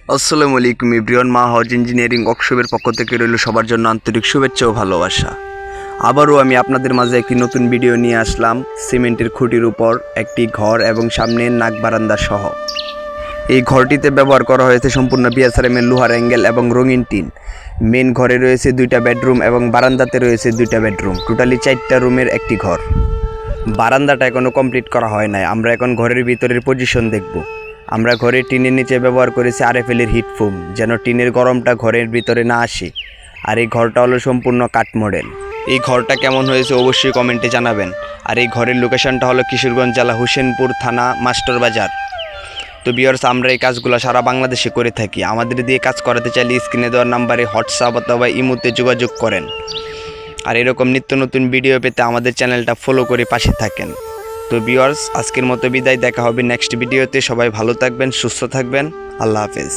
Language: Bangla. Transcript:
আসসালামু আলাইকুম এভরিওয়ান। মা হাউজ ইঞ্জিনিয়ারিং ওয়ার্কশপের পক্ষ থেকে রইল সবার জন্য আন্তরিক শুভেচ্ছা ও ভালোবাসা। আবারও আমি আপনাদের মাঝে একটি নতুন ভিডিও নিয়ে আসলাম। সিমেন্টের খুঁটির উপর একটি ঘর এবং সামনে নাক বারান্দা সহ এই ঘরটিতে ব্যবহার করা হয়েছে সম্পূর্ণ বিএসআরএমের লোহার অ্যাঙ্গেল এবং রঙিন টিন। মেন ঘরে রয়েছে 2টা বেডরুম এবং বারান্দাতে রয়েছে 2টা বেডরুম, টোটালি 4টা রুমের একটি ঘর। বারান্দাটা এখনও কমপ্লিট করা হয় নাই। আমরা এখন ঘরের ভিতরের পজিশন দেখব। আমরা ঘরের টিনের নিচে ব্যবহার করেছি আরএফএলের হিটফোম, যেন টিনের গরমটা ঘরের ভিতরে না আসে। আর এই ঘরটা হলো সম্পূর্ণ কাঠ মডেল। এই ঘরটা কেমন হয়েছে অবশ্যই কমেন্টে জানাবেন। আর এই ঘরের লোকেশনটা হলো কিশোরগঞ্জ জেলা হোসেনপুর থানা মাস্টার বাজার। তো ভিউয়ার্স, আমরা এই কাজগুলো সারা বাংলাদেশে করে থাকি। আমাদের দিয়ে কাজ করাতে চাইলে স্ক্রিনে দেওয়ার নাম্বারে হোয়াটসঅ্যাপ অথবা ইমোতে যোগাযোগ করেন। আর এরকম নিত্য নতুন ভিডিও পেতে আমাদের চ্যানেলটা ফলো করে পাশে থাকেন। তো ভিউয়ার্স, আজকের মতো বিদায়, দেখা হবে নেক্সট ভিডিওতে। সবাই ভালো থাকবেন, সুস্থ থাকবেন। আল্লাহ হাফেজ।